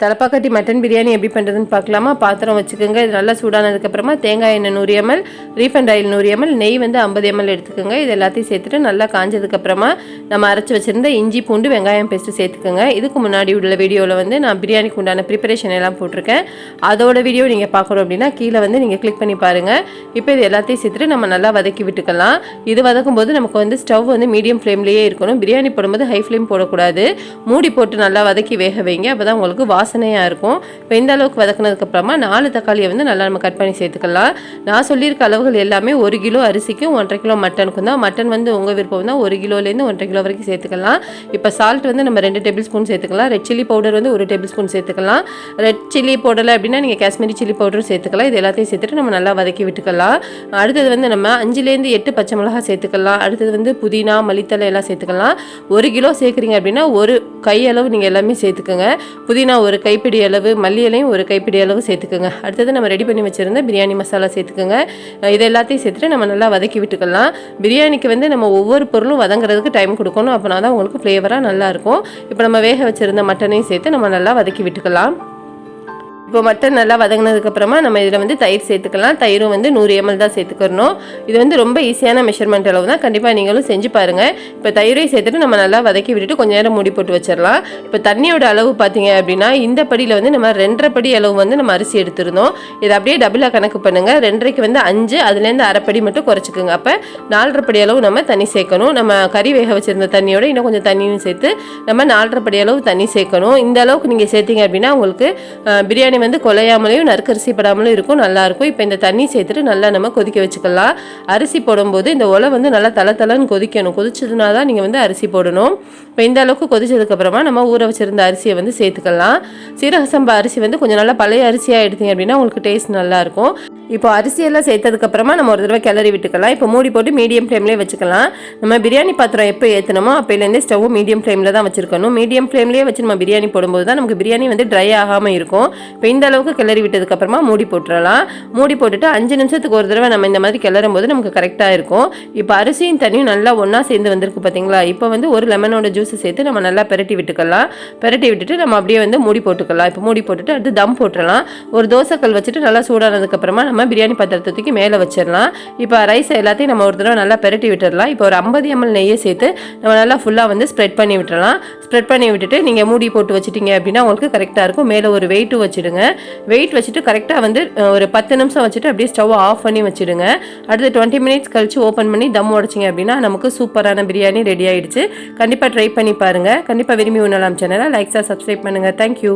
Thalappakatti mutton biryani எப்படி பண்ணுறதுன்னு பார்க்கலாமா? பாத்திரம் வச்சுக்கோங்க. இது நல்லா சூடானதுக்கப்புறமா தேங்காய் எண்ணெய் 100 ml, ரீஃபண்ட் ஆயில் 100 ml, நெய் வந்து 50 ml எடுத்துக்கோங்க. இது எல்லாத்தையும் சேர்த்துட்டு நல்லா காஞ்சதுக்கப்புறமா நம்ம அரைச்சி வச்சுருந்த இஞ்சி பூண்டு வெங்காயம் பேஸ்ட்டு சேர்த்துக்கோங்க. இதுக்கு முன்னாடி உள்ள வீடியோவில் வந்து நான் பிரியாணிக்கு உண்டான ப்ரிப்பரேஷன் எல்லாம் போட்டிருக்கேன். அதோட வீடியோ நீங்கள் பார்க்கணும் அப்படின்னா கீழே வந்து நீங்கள் கிளிக் பண்ணி பாருங்கள். இப்போ இது எல்லாத்தையும் சேர்த்துட்டு நம்ம நல்லா வதக்கி விட்டுக்கலாம். இது வதக்கும் போது நமக்கு வந்து ஸ்டவ் வந்து மீடியம் ஃப்ளேம்லேயே இருக்கணும். பிரியாணி போடும்போது ஹை ஃப்ளேம் போடக்கூடாது. மூடி போட்டு நல்லா வதக்கி வேக வைங்க. அப்போ தான் உங்களுக்கு வாசனையாக இருக்கும். இப்போ இந்த அளவுக்கு வதக்கினதுக்கப்புறமா 4 தக்காளியை வந்து நல்லா நம்ம கட் பண்ணி சேர்த்துக்கலாம். நான் சொல்லியிருக்க அளவுகள் எல்லாமே 1 கிலோ அரிசிக்கும் 1.5 கிலோ மட்டனுக்கும் தான். மட்டன் வந்து உங்கள் விருப்பம் தான் 1 கிலோலேருந்து 1.5 கிலோ வரைக்கும் சேர்த்துக்கலாம். இப்போ சால்ட் வந்து நம்ம 2 டேபிள் ஸ்பூன் சேர்த்துக்கலாம். ரெட் சில்லி பவுடர் வந்து 1 டேபிள் ஸ்பூன் சேர்த்துக்கலாம். ரெட் சில்லி போடலை அப்படின்னா நீங்கள் காஷ்மீரி சில்லி பவுடரும் சேர்த்துக்கலாம். இது எல்லாத்தையும் சேர்த்துட்டு நம்ம நல்லா வதக்கி விட்டுக்கலாம். அடுத்தது வந்து நம்ம 5லேருந்து 8 பச்சை மிளகா சேர்த்துக்கலாம். அடுத்தது வந்து புதினா மல்லித்தலை எல்லாம் சேர்த்துக்கலாம். 1 கிலோ சேர்க்குறீங்க அப்படின்னா 1 கையளவு நீங்கள் எல்லாமே சேர்த்துக்கோங்க. புதினா 1 கைப்பிடி அளவு, மல்லி இலையும் 1 கைப்பிடி அளவு சேர்த்துக்கோங்க. அடுத்தது நம்ம ரெடி பண்ணி வச்சுருந்த பிரியாணி மசாலா சேர்த்துக்கோங்க. இது எல்லாத்தையும் சேர்த்துட்டு நம்ம நல்லா வதக்கி விட்டுக்கலாம். பிரியாணிக்கு வந்து நம்ம ஒவ்வொரு பொருளும் வதங்குறதுக்கு டைம் கொடுக்கணும். அப்படின்னா தான் உங்களுக்கு ஃப்ளேவராக நல்லாயிருக்கும். இப்போ நம்ம வேக வச்சுருந்த மட்டனையும் சேர்த்து நம்ம நல்லா வதக்கி விட்டுக்கலாம். இப்போ மட்டன் நல்லா வதங்கினதுக்கப்புறமா நம்ம இதில் வந்து தயிர் சேர்த்துக்கலாம். தயிரும் வந்து 100 ml தான் சேர்த்துக்கணும். இது வந்து ரொம்ப ஈஸியான மெஷர்மெண்ட் அளவு தான். கண்டிப்பாக நீங்களும் செஞ்சு பாருங்கள். இப்போ தயிரையும் சேர்த்துட்டு நம்ம நல்லா வதக்கி விட்டுட்டு கொஞ்சம் நேரம் மூடி போட்டு வச்சிடலாம். இப்போ தண்ணியோட அளவு பார்த்தீங்க அப்படின்னா இந்த படியில் வந்து நம்ம 2.5 படி அளவு வந்து நம்ம அரிசி எடுத்துருந்தோம். இதை அப்படியே டபுளாக கணக்கு பண்ணுங்கள். 2.5க்கு வந்து 5, அதுலேருந்து அரை படி மட்டும் குறைச்சிக்கோங்க. அப்போ 4.5 படி அளவு நம்ம தண்ணி சேர்க்கணும். நம்ம கறி வேக வச்சுருந்த தண்ணியோட இன்னும் கொஞ்சம் தண்ணியும் சேர்த்து நம்ம 4.5 படி அளவு தண்ணி சேர்க்கணும். இந்த அளவுக்கு நீங்கள் சேர்த்திங்க அப்படின்னா உங்களுக்கு பிரியாணி வந்து கொலையாமலையும் நறுக்கரிசி படாமலும் இருக்கும், நல்லாயிருக்கும். இப்போ இந்த தண்ணி சேர்த்துட்டு நல்லா நம்ம கொதிக்க வச்சுக்கலாம். அரிசி போடும்போது இந்த ஒலை வந்து நல்லா தளன்னு கொதிக்கணும். கொதிச்சதுனா தான் நீங்கள் வந்து அரிசி போடணும். இப்போ இந்த அளவுக்கு கொதிச்சதுக்கப்புறமா நம்ம ஊற வச்சுருந்த அரிசியை வந்து சேர்த்துக்கலாம். சீரக சம்பா அரிசி வந்து கொஞ்சம் நல்லா பழைய அரிசியாக எடுத்தீங்க அப்படின்னா உங்களுக்கு டேஸ்ட் நல்லாயிருக்கும். இப்போ அரிசியெல்லாம் சேர்த்ததுக்கப்புறமா நம்ம ஒரு தடவை கிளறி விட்டுக்கலாம். இப்போ மூடி போட்டு மீடியம் ஃப்ளேம்லேயே வச்சுக்கலாம். நம்ம பிரியாணி பாத்திரம் எப்போ ஏற்றணுமோ அப்போலேருந்தே ஸ்டவ் மீடியம் ஃப்ளேமில் தான் வச்சுருக்கணும். மீடியம் ஃப்ளேம்லேயே வச்சு நம்ம பிரியாணி போடும்போது தான் நமக்கு பிரியாணி வந்து ட்ரை ஆகாமல் இருக்கும். இப்போ இந்த அளவுக்கு கிளறி விட்டதுக்கப்புறமா மூடி போட்டுடலாம். மூடி போட்டுட்டு 5 நிமிஷத்துக்கு ஒரு தடவை நம்ம இந்த மாதிரி கிளறும் போது நமக்கு கரெக்டாக இருக்கும். இப்போ அரிசியும் தண்ணியும் நல்லா ஒன்றா சேர்ந்து வந்திருக்கு பார்த்தீங்களா? இப்போ வந்து ஒரு லெமனோட ஜூஸை சேர்த்து நம்ம நல்லா பெரட்டி விட்டுக்கலாம். பெரட்டி விட்டுட்டு நம்ம அப்படியே வந்து மூடி போட்டுக்கலாம். இப்போ மூடி போட்டுட்டு அடுத்து தம் போட்டுடலாம். ஒரு தோசைக்கல் வச்சுட்டு நல்லா சூடானதுக்கப்புறமா நம்ம பிரியாணி பாத்திரத்தை தூக்கி மேலே வச்சிடலாம். இப்போ ரைஸ் எல்லாத்தையும் நம்ம ஒரு தடவை நல்லா பெரட்டி விட்டுடலாம். இப்போ ஒரு 50 ml நெய்யை சேர்த்து நம்ம நல்லா ஃபுல்லாக வந்து ஸ்ப்ரெட் பண்ணி விட்டுறலாம். ஸ்ப்ரெட் பண்ணி விட்டுட்டு நீங்கள் மூடி போட்டு வச்சுட்டீங்க அப்படின்னா உங்களுக்கு கரெக்டாக இருக்கும். மேலே ஒரு வெயிட்டும் வச்சுடுங்க. வெயிட் வச்சுட்டு கரெக்டாக வந்து ஒரு 10 நிமிஷம் வச்சுட்டு அப்படியே ஸ்டவ் ஆஃப் பண்ணி வச்சுடுங்க. அடுத்து 20 மினிட்ஸ் கழிச்சு ஓப்பன் பண்ணி தம் உடைச்சிங்க அப்படின்னா நமக்கு சூப்பரான பிரியாணி ரெடி ஆகிடுச்சு. கண்டிப்பாக ட்ரை பண்ணி பாருங்கள். கண்டிப்பாக விரும்பி உண்ணலாம். சேனலை லைக் சப்ஸ்கிரைப் பண்ணுங்கள். தேங்க்யூ.